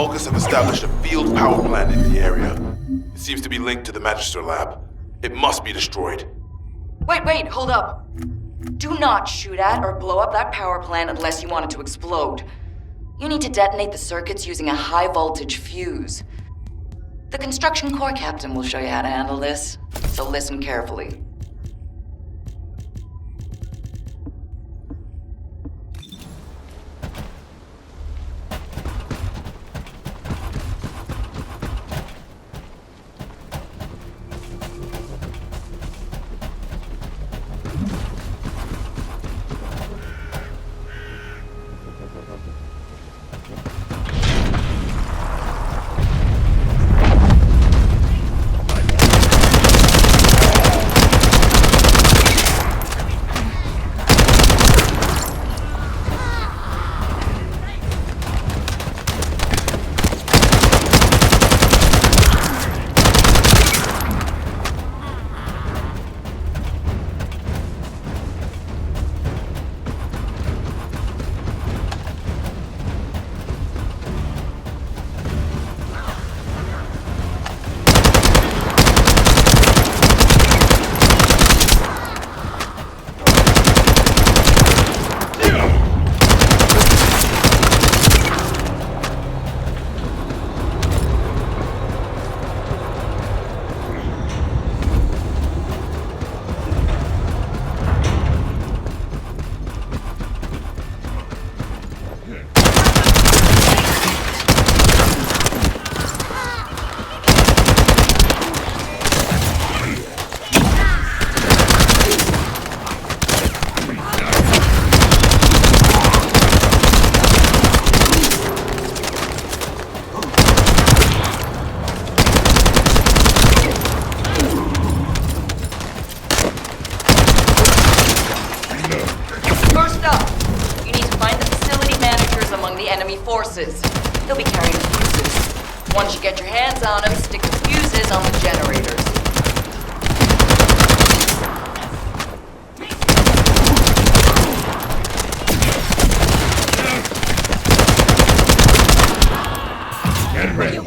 Vulgus have established a field power plant in the area. It seems to be linked to the Magister lab. It must be destroyed. Wait, hold up. Do not shoot at or blow up that power plant unless you want it to explode. You need to detonate the circuits using a high-voltage fuse. The construction corps captain will show you how to handle this, so listen carefully. Forces. They'll be carrying fuses. Once you get your hands on them, stick the fuses on the generators. Get ready.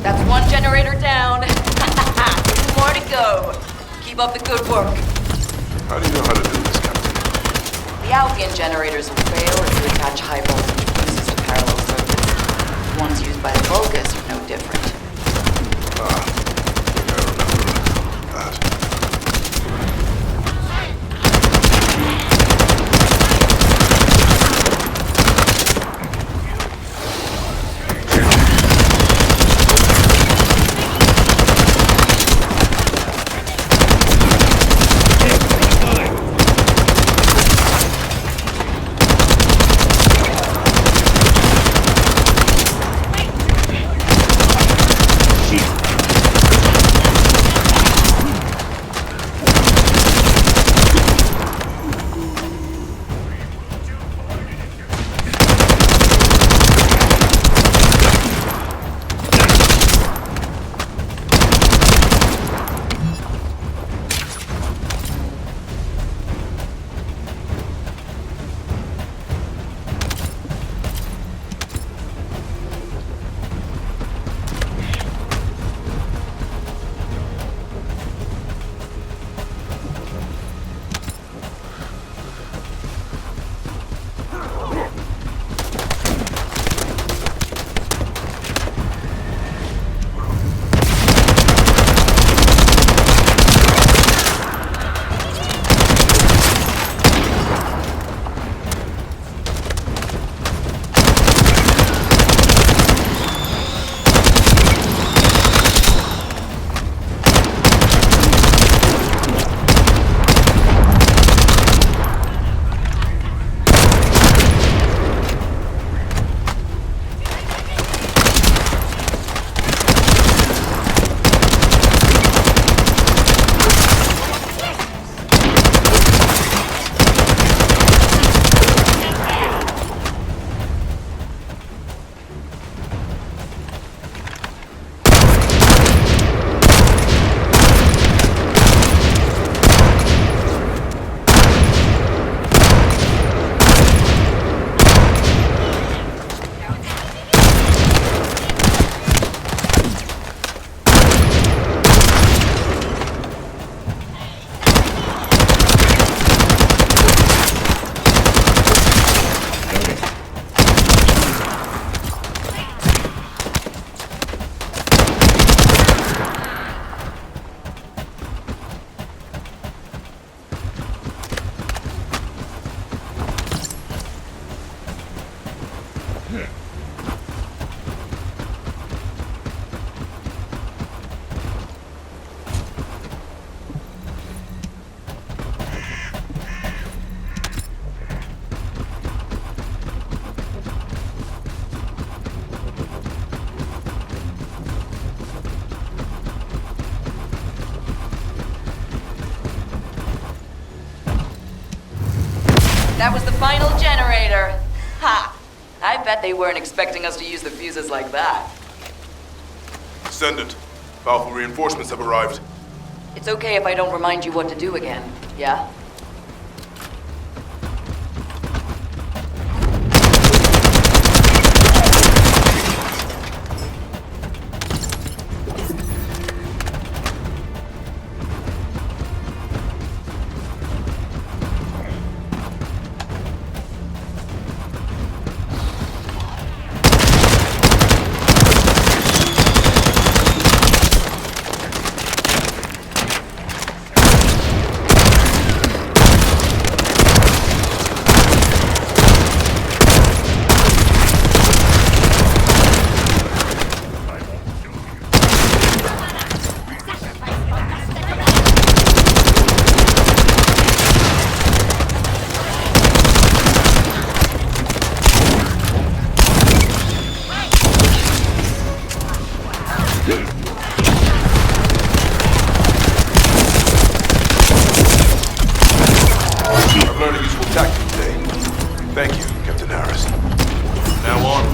That's one generator down. Two more to go. Keep up the good work. How do you know how to do this, Captain? The Albion generators will fail if you attach high voltage fuses to parallel circuits. The ones used by the Vulgus are no different. I remember that. That was the final generator. Ha! I bet they weren't expecting us to use the fuses like that. Descendant, powerful reinforcements have arrived. It's okay if I don't remind you what to do again, yeah? I've learned a useful tactic today. Thank you, Captain Harris. From now on,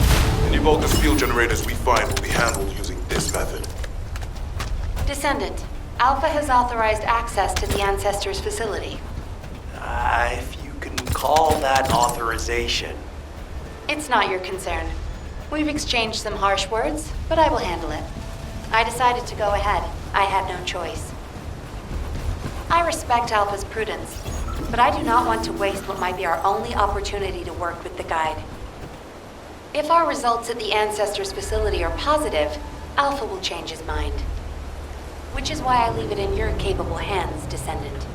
any Vulgus field generators we find will be handled using this method. Descendant, Alpha has authorized access to the Ancestors facility. If you can call that authorization. It's not your concern. We've exchanged some harsh words, but I will handle it. I decided to go ahead. I had no choice. I respect Alpha's prudence, but I do not want to waste what might be our only opportunity to work with the Guide. If our results at the Ancestors facility are positive, Alpha will change his mind. Which is why I leave it in your capable hands, Descendant.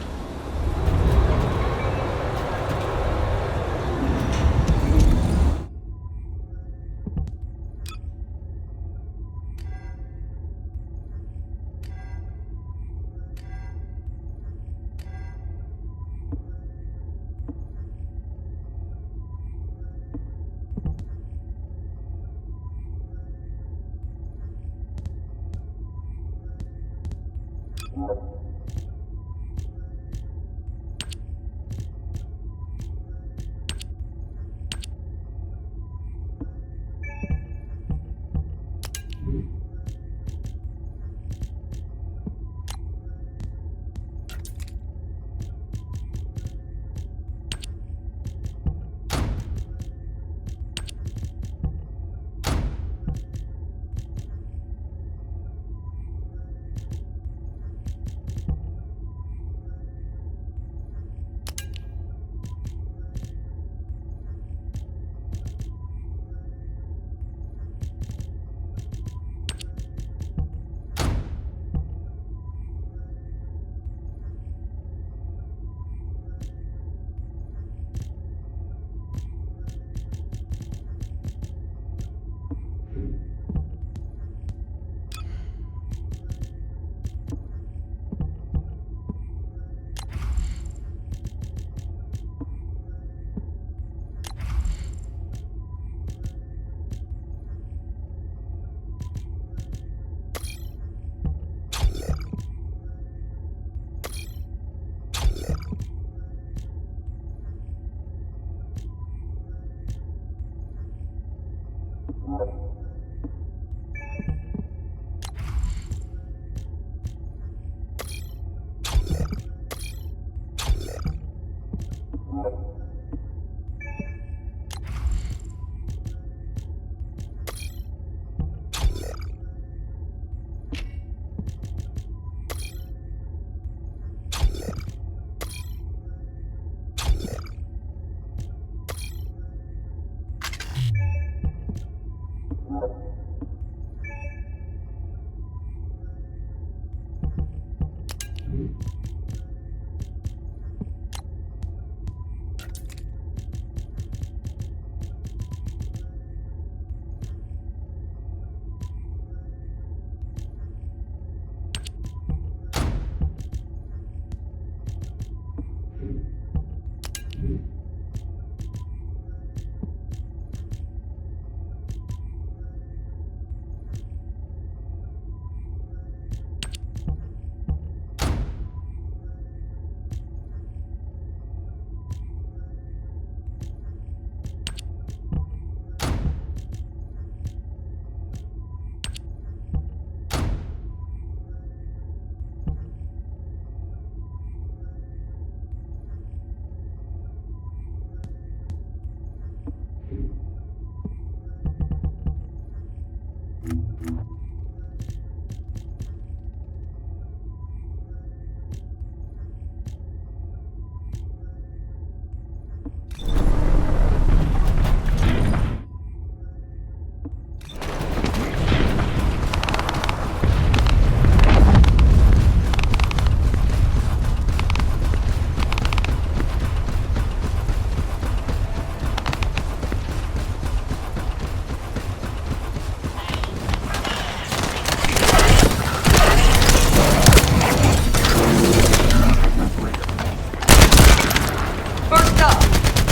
First up,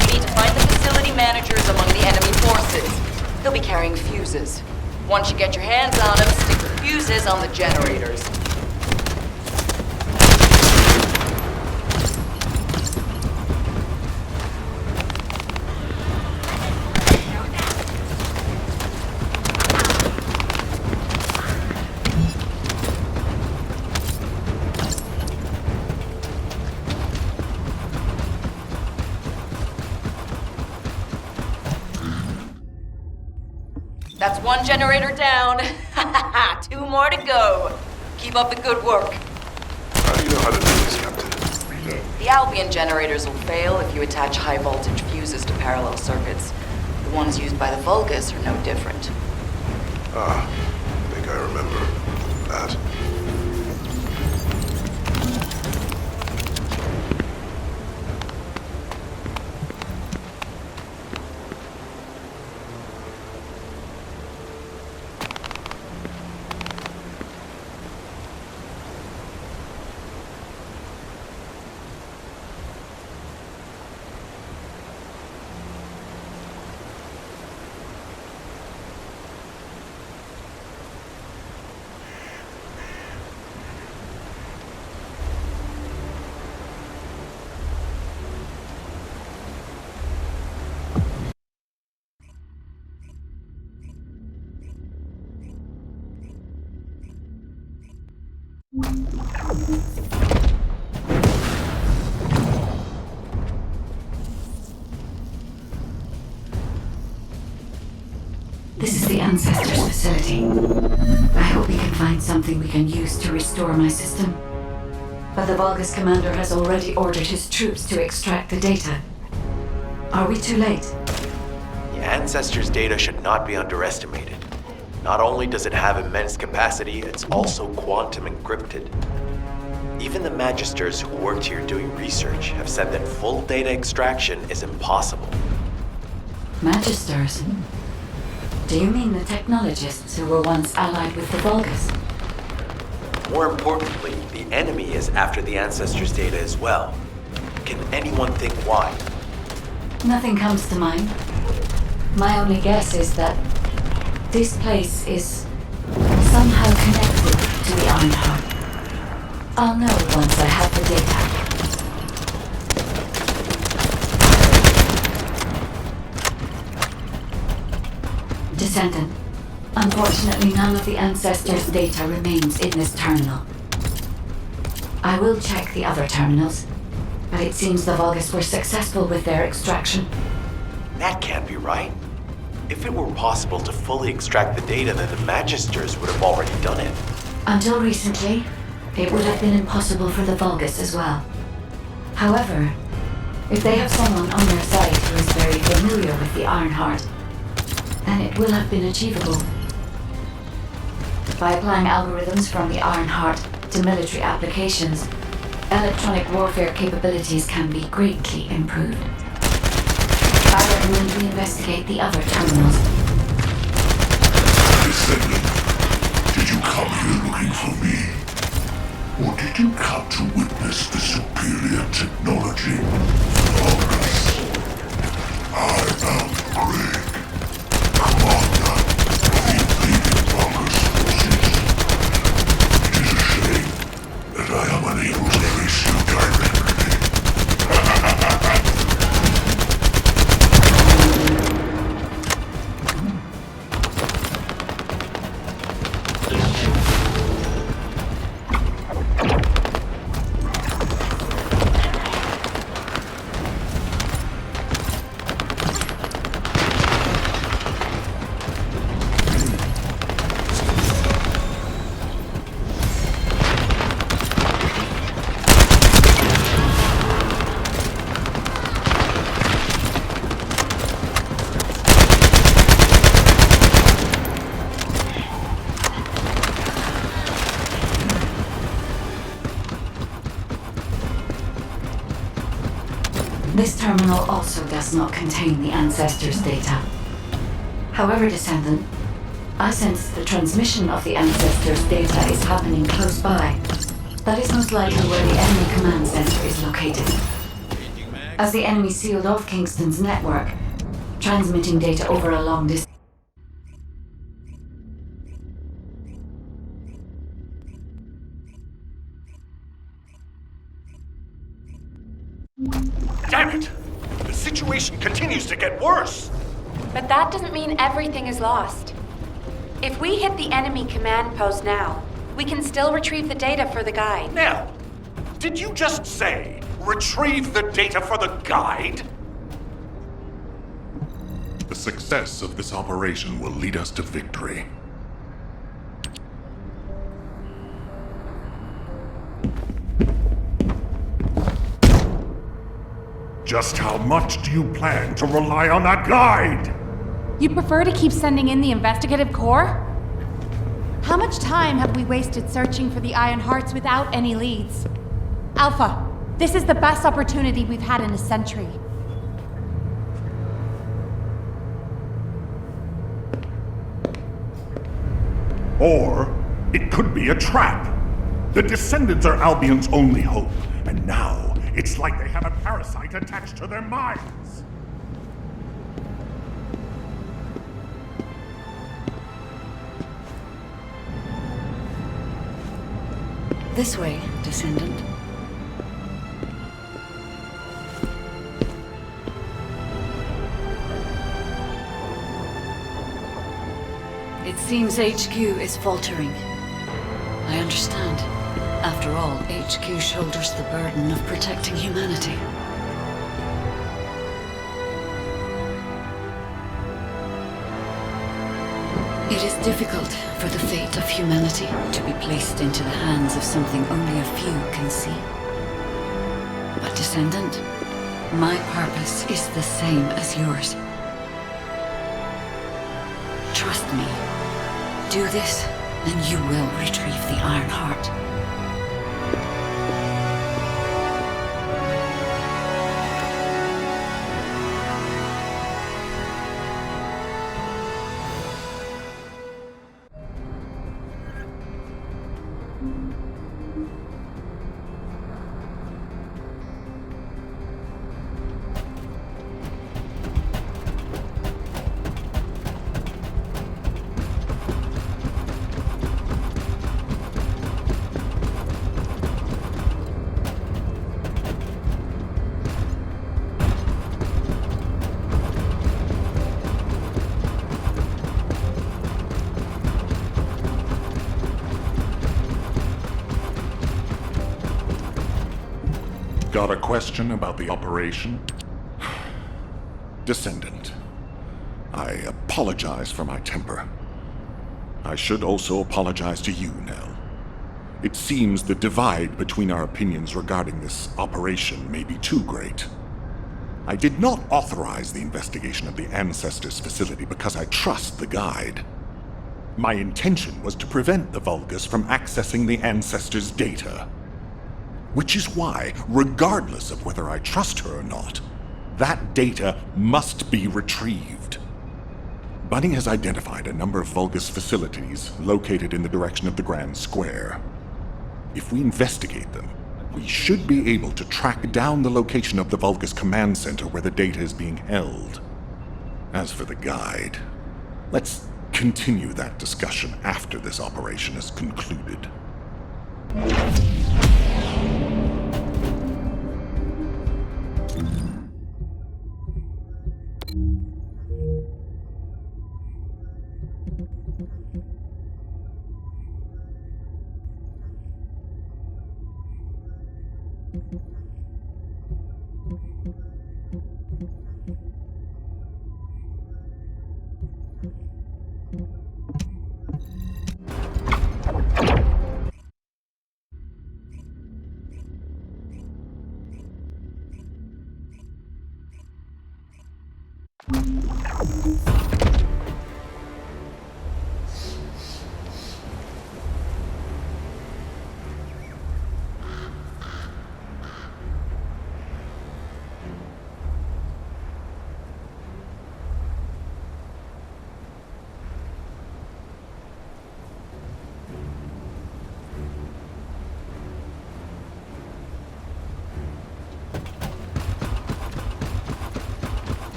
we need to find the facility managers among the enemy forces. They'll be carrying fuses. Once you get your hands on them, stick the fuses on the generators. That's one generator down. Two more to go. Keep up the good work. How do you know how to do this, Captain? The Albion generators will fail if you attach high voltage fuses to parallel circuits. The ones used by the Vulgus are no different. Ah, I think I remember that. This is the Ancestors facility. I hope we can find something we can use to restore my system. But the Vulgus commander has already ordered his troops to extract the data. Are we too late? The Ancestors' data should not be underestimated. Not only does it have immense capacity, it's also quantum encrypted. Even the Magisters who worked here doing research have said that full data extraction is impossible. Magisters? Do you mean the technologists who were once allied with the Vulgus? More importantly, the enemy is after the Ancestors' data as well. Can anyone think why? Nothing comes to mind. My only guess is that this place is somehow connected to the Ironheart. I'll know once I have the data. Descendant, unfortunately none of the Ancestors' data remains in this terminal. I will check the other terminals, but it seems the Vulgus were successful with their extraction. That can't be right. If it were possible to fully extract the data, then the Magisters would have already done it. Until recently, it would have been impossible for the Vulgus as well. However, if they have someone on their side who is very familiar with the Ironheart, then it will have been achievable. By applying algorithms from the Ironheart to military applications, electronic warfare capabilities can be greatly improved. I recommend we investigate the other terminals. Descendant, did you come here looking for me? Or did you come to witness the superior technology of us? I am Greg, commander of the invading Vulgus forces. It is a shame that I am unable to face you directly. terminal also does not contain the Ancestors' data. However, Descendant, I sense the transmission of the Ancestors' data is happening close by. That is most likely where the enemy command center is located. As the enemy sealed off Kingston's network, transmitting data over a long distance. Damn it! The situation continues to get worse! But that doesn't mean everything is lost. If we hit the enemy command post now, we can still retrieve the data for the guide. Nell, did you just say, retrieve the data for the guide? The success of this operation will lead us to victory. Just how much do you plan to rely on that guide? You prefer to keep sending in the investigative corps? How much time have we wasted searching for the Iron Hearts without any leads? Alpha, this is the best opportunity we've had in a century. Or it could be a trap. The Descendants are Albion's only hope, and now it's like they have a parasite attached to their minds. This way, Descendant. It seems HQ is faltering. I understand. After all, HQ shoulders the burden of protecting humanity. It is difficult for the fate of humanity to be placed into the hands of something only a few can see. But Descendant, my purpose is the same as yours. Trust me. Do this, and you will retrieve the Iron Heart. Got a question about the operation? Descendant, I apologize for my temper. I should also apologize to you, Nell. It seems the divide between our opinions regarding this operation may be too great. I did not authorize the investigation of the Ancestors' facility because I trust the guide. My intention was to prevent the Vulgus from accessing the Ancestors' data. Which is why, regardless of whether I trust her or not, that data must be retrieved. Bunny has identified a number of Vulgus facilities located in the direction of the Grand Square. If we investigate them, we should be able to track down the location of the Vulgus command center where the data is being held. As for the guide, let's continue that discussion after this operation is concluded.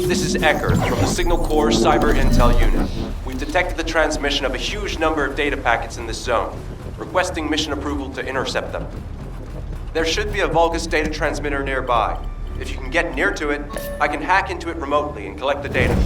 This is Ecker from the Signal Corps Cyber Intel Unit. We've detected the transmission of a huge number of data packets in this zone, requesting mission approval to intercept them. There should be a Vulgus data transmitter nearby. If you can get near to it, I can hack into it remotely and collect the data.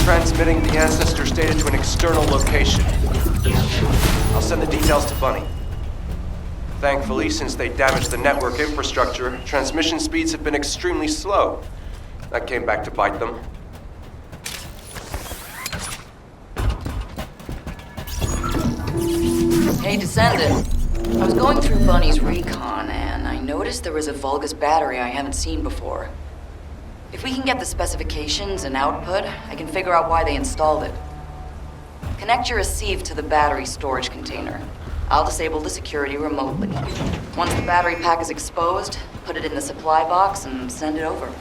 Transmitting the Ancestors' data to an external location. I'll send the details to Bunny. Thankfully, since they damaged the network infrastructure, transmission speeds have been extremely slow. That came back to bite them. Hey, Descendant. I was going through Bunny's recon, and I noticed there was a Vulgus battery I haven't seen before. If we can get the specifications and output, I can figure out why they installed it. Connect your receive to the battery storage container. I'll disable the security remotely. Once the battery pack is exposed, put it in the supply box and send it over.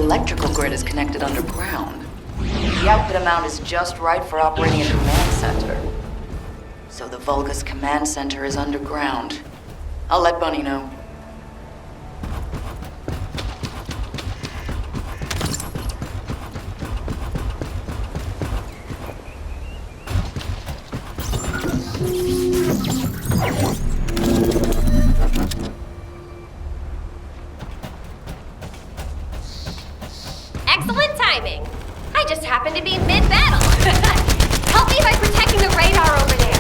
electrical grid is connected underground. The output amount is just right for operating a command center. So the Vulgus command center is underground. I'll let Bunny know. Excellent timing. I just happened to be mid-battle. Help me by protecting the radar over there.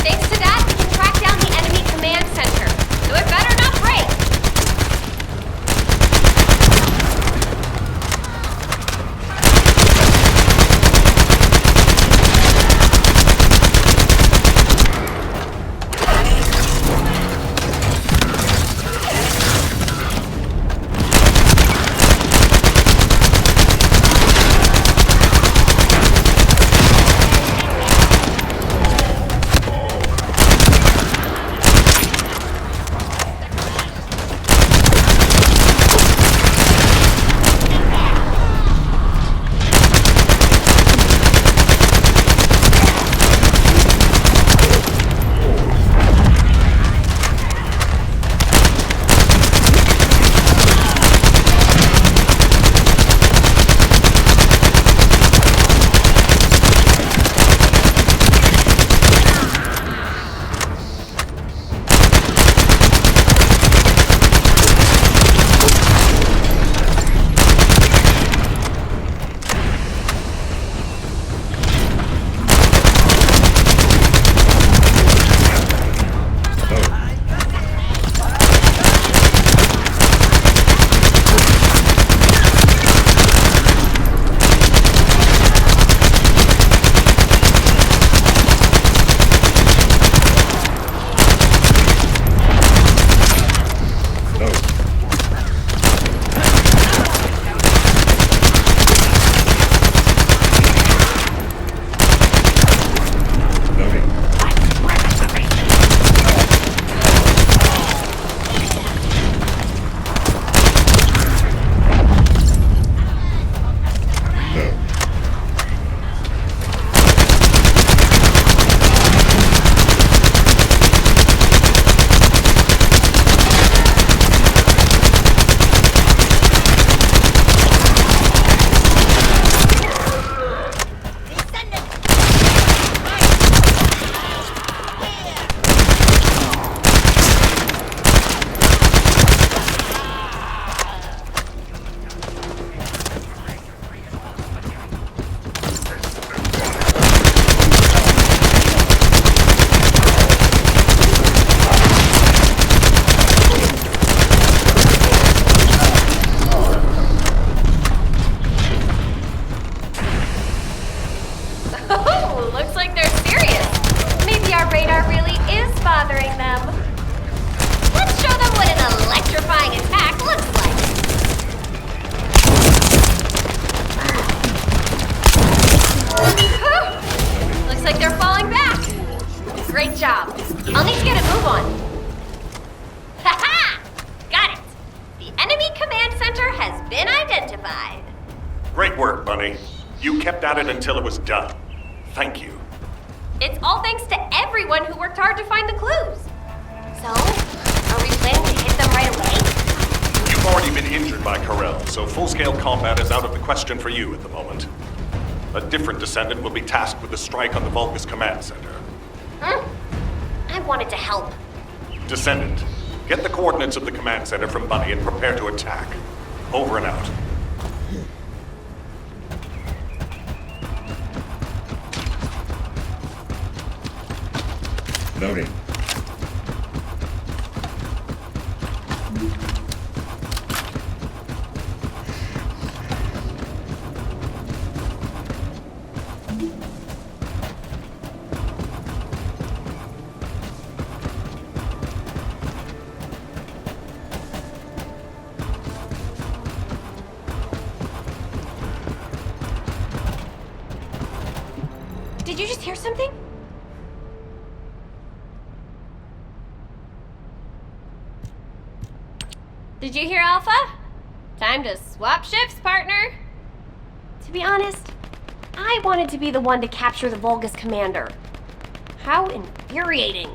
Thanks to that, we can track down the enemy command center. So it better not break. Great work, Bunny. You kept at it until it was done. Thank you. It's all thanks to everyone who worked hard to find the clues. So, are we planning to hit them right away? You've already been injured by Corel, so full-scale combat is out of the question for you at the moment. A different Descendant will be tasked with the strike on the Vulgus Command Center. I wanted to help. Descendant, get the coordinates of the Command Center from Bunny and prepare to attack. Over and out. Noting. Did you just hear something? Did you hear Alpha? Time to swap shifts, partner. To be honest, I wanted to be the one to capture the Vulgus commander. How infuriating.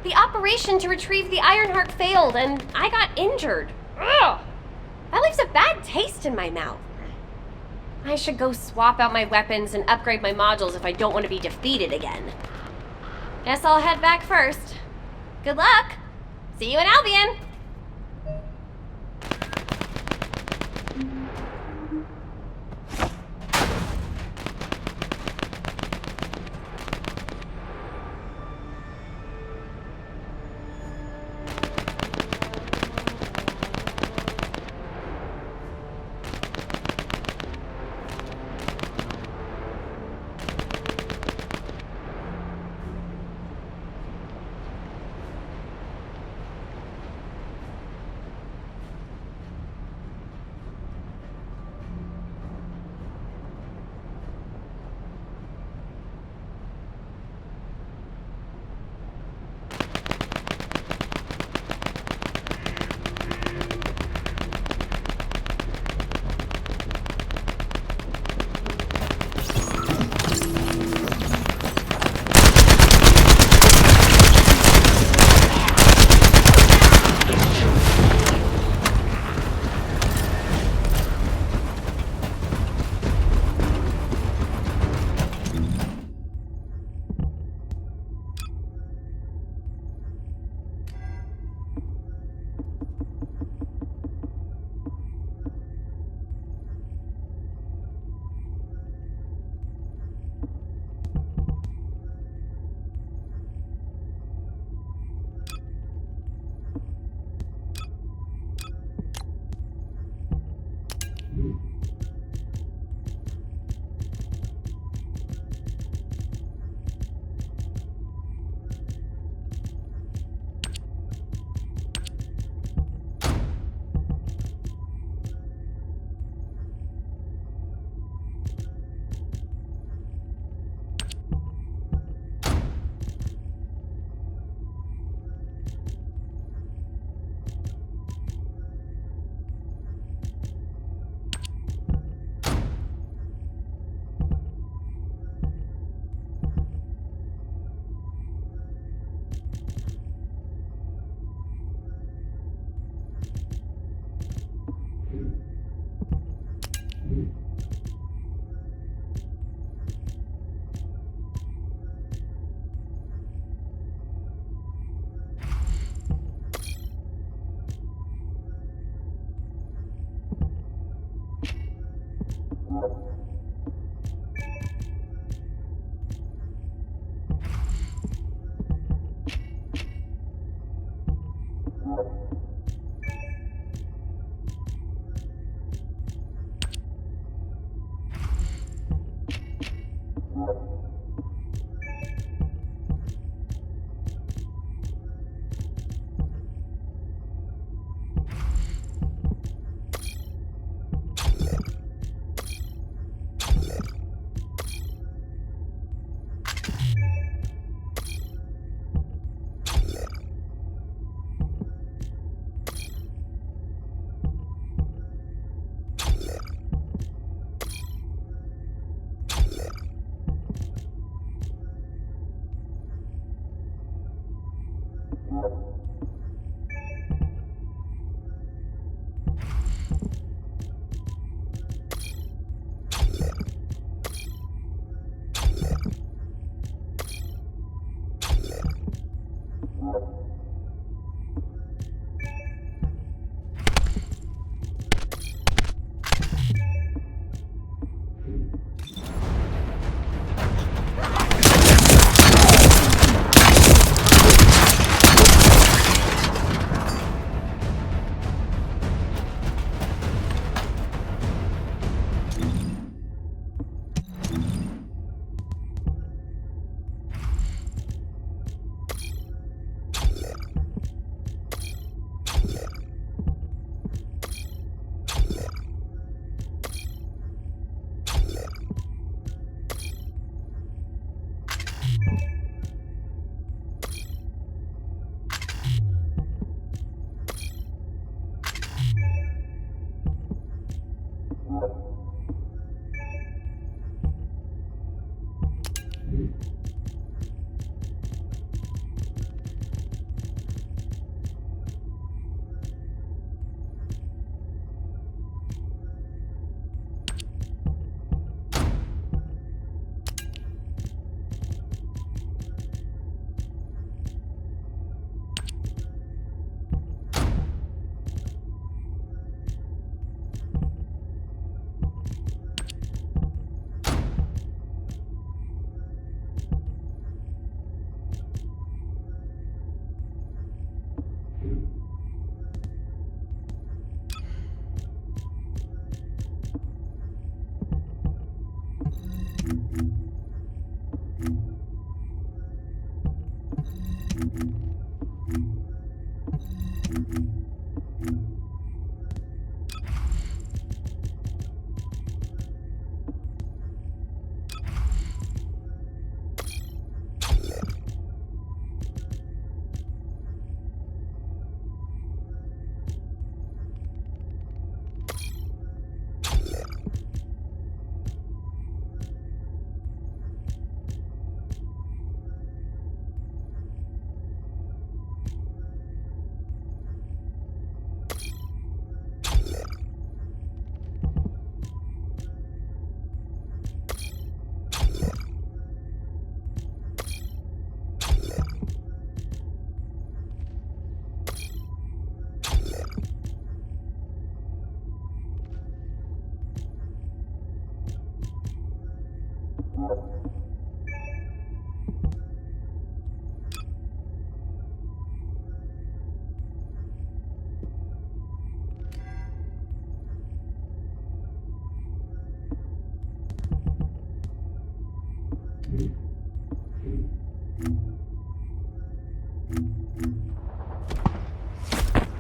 The operation to retrieve the Ironheart failed, and I got injured. Ugh! That leaves a bad taste in my mouth. I should go swap out my weapons and upgrade my modules if I don't want to be defeated again. Guess I'll head back first. Good luck! See you in Albion!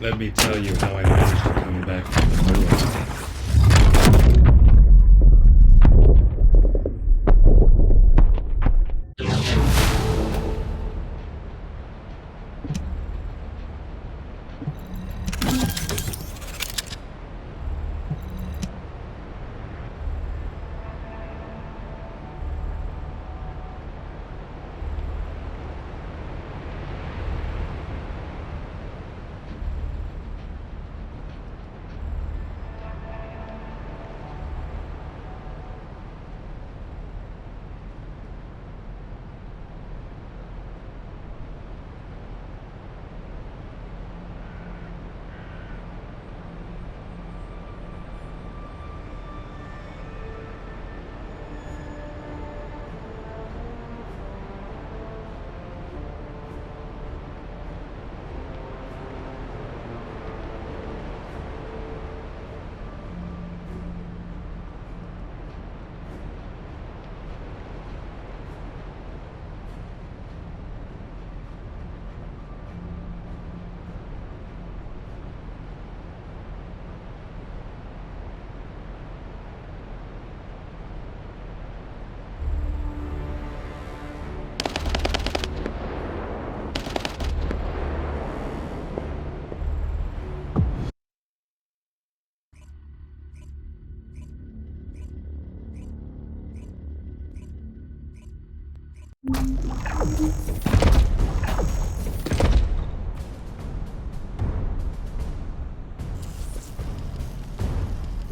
Let me tell you how I managed to come back from the ruins.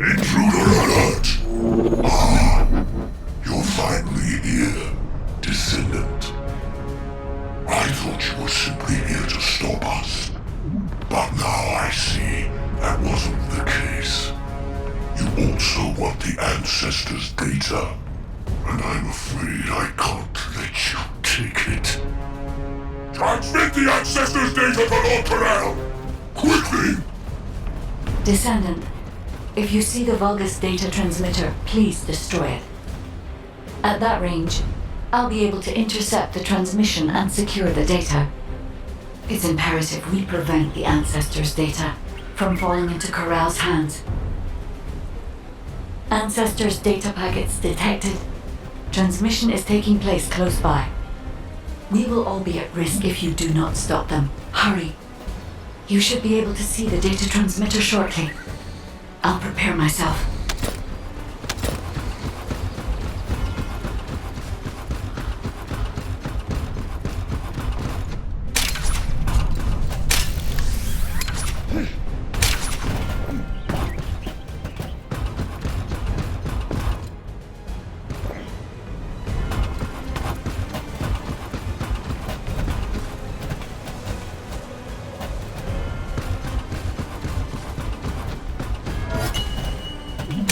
Intruder alert! Ah, you're finally here, Descendant. I thought you were simply here to stop us. But now I see that wasn't the case. You also want the Ancestors' data, and I'm afraid I can't let you take it. Transmit the Ancestors' data to Lord Corral! Quickly! Descendant, if you see the Vulgus data transmitter, please destroy it. At that range, I'll be able to intercept the transmission and secure the data. It's imperative we prevent the Ancestors' data from falling into Corral's hands. Ancestors' data packets detected. Transmission is taking place close by. We will all be at risk if you do not stop them. Hurry. You should be able to see the data transmitter shortly. I'll prepare myself.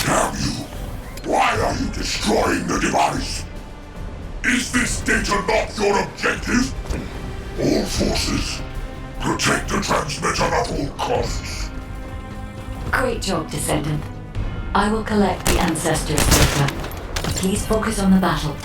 Damn you! Why are you destroying the device? Is this data not your objective? All forces, protect the transmitter at all costs. Great job, Descendant. I will collect the Ancestors' data. Please focus on the battle.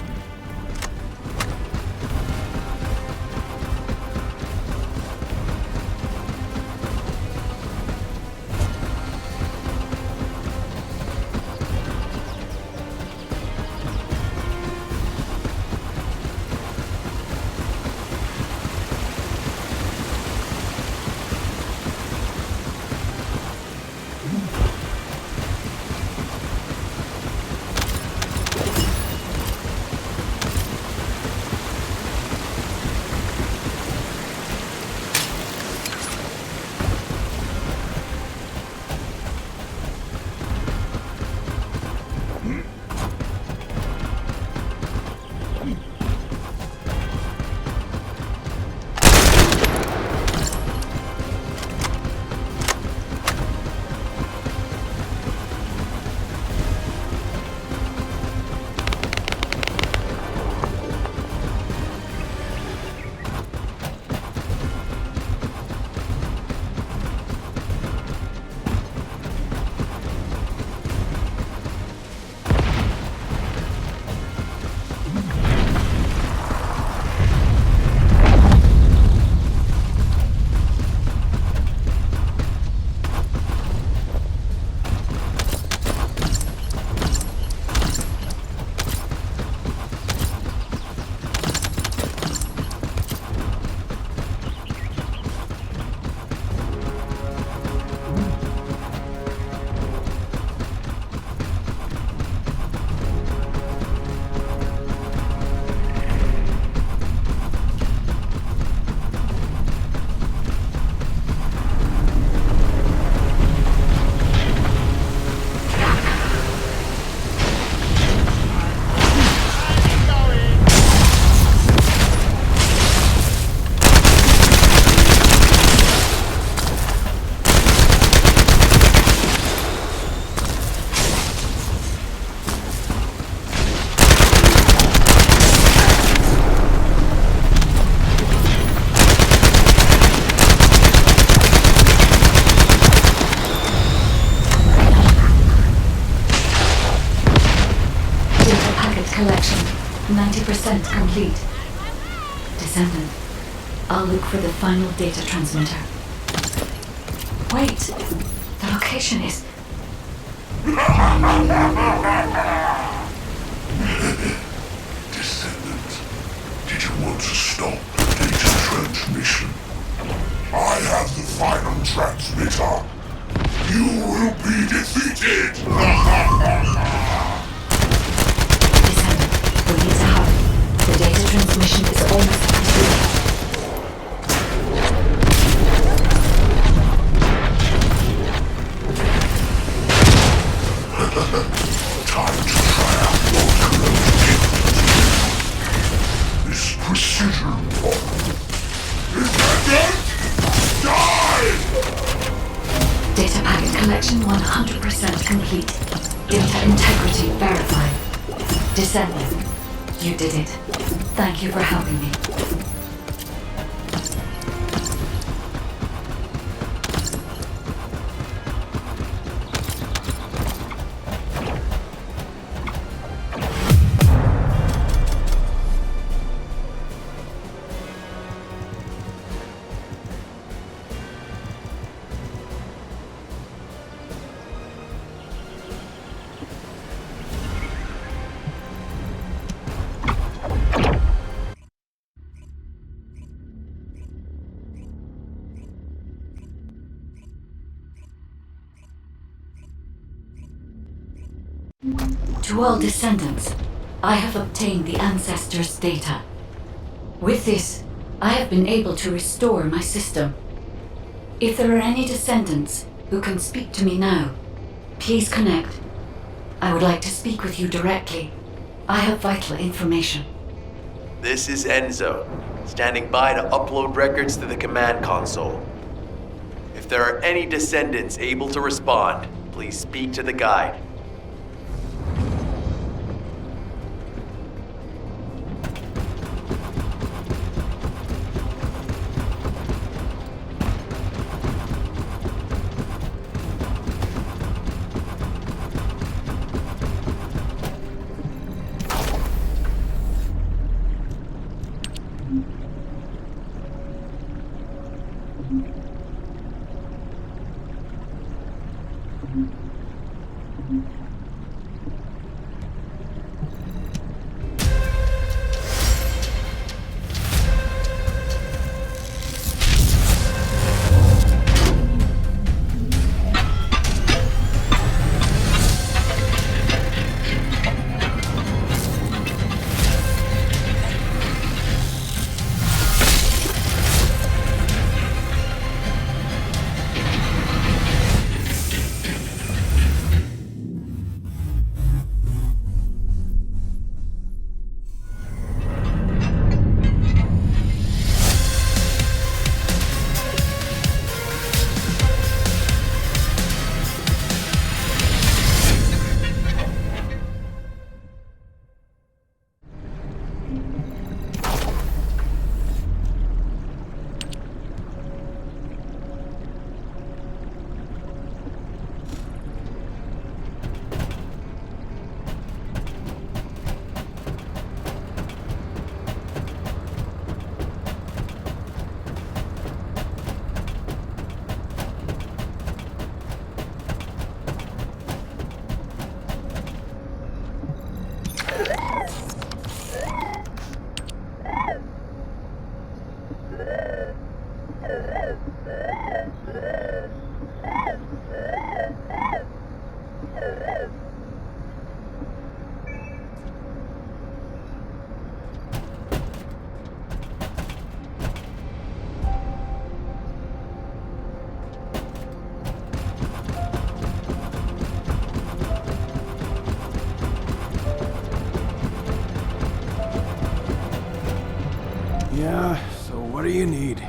90% complete. Descendant, I'll look for the final data transmitter. Wait, the location is... Descendant, did you want to stop the data transmission? I have the final transmitter. You will be defeated! Descendant, we need to hurry. The data transmission is almost complete. Time to try out your corruption. This precision bomb. Descendant! Die! Data packet collection 100% complete. Data integrity verified. Descendant, you did it. Thank you for helping me. To all descendants, I have obtained the ancestors' data. With this, I have been able to restore my system. If there are any descendants who can speak to me now, please connect. I would like to speak with you directly. I have vital information. This is Enzo, standing by to upload records to the command console. If there are any descendants able to respond, please speak to the guide. Yeah, so what do you need?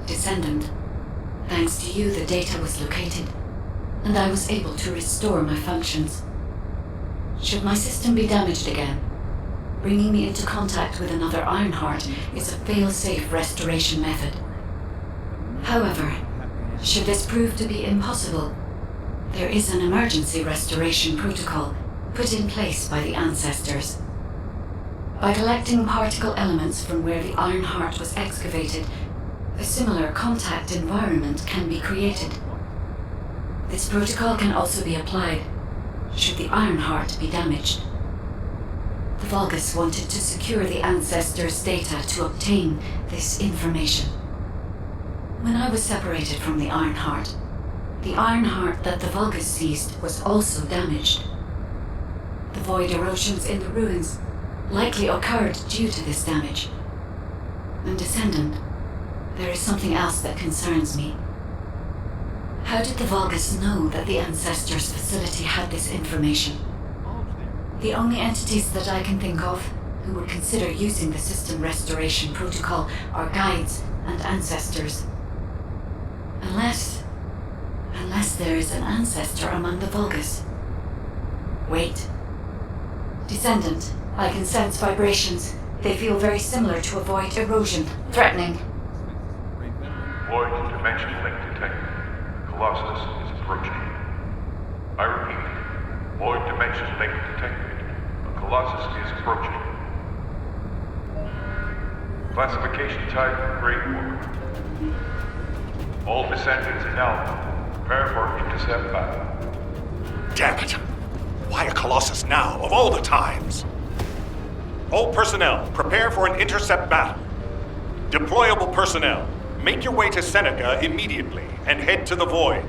Descendant. Thanks to you, the data was located, and I was able to restore my functions. Should my system be damaged again, bringing me into contact with another Ironheart is a fail-safe restoration method. However, should this prove to be impossible, there is an emergency restoration protocol put in place by the ancestors. By collecting particle elements from where the Ironheart was excavated, a similar contact environment can be created. This protocol can also be applied should the Ironheart be damaged. The Vulgus wanted to secure the ancestors' data to obtain this information. When I was separated from the Ironheart that the Vulgus seized was also damaged. The void erosions in the ruins likely occurred due to this damage. And Descendant, there is something else that concerns me. How did the Vulgus know that the Ancestors' facility had this information? The only entities that I can think of who would consider using the system restoration protocol are guides and ancestors. Unless there is an ancestor among the Vulgus. Wait. Descendant, I can sense vibrations. They feel very similar to a void erosion. Threatening. Void dimension link detected. Colossus is approaching. I repeat, void dimension link detected. A Colossus is approaching. Classification type, Great War. All descendants in Alpha, prepare for intercept battle. Damn it! Why a Colossus now, of all the times? All personnel, prepare for an intercept battle. Deployable personnel, make your way to Seneca immediately and head to the Void.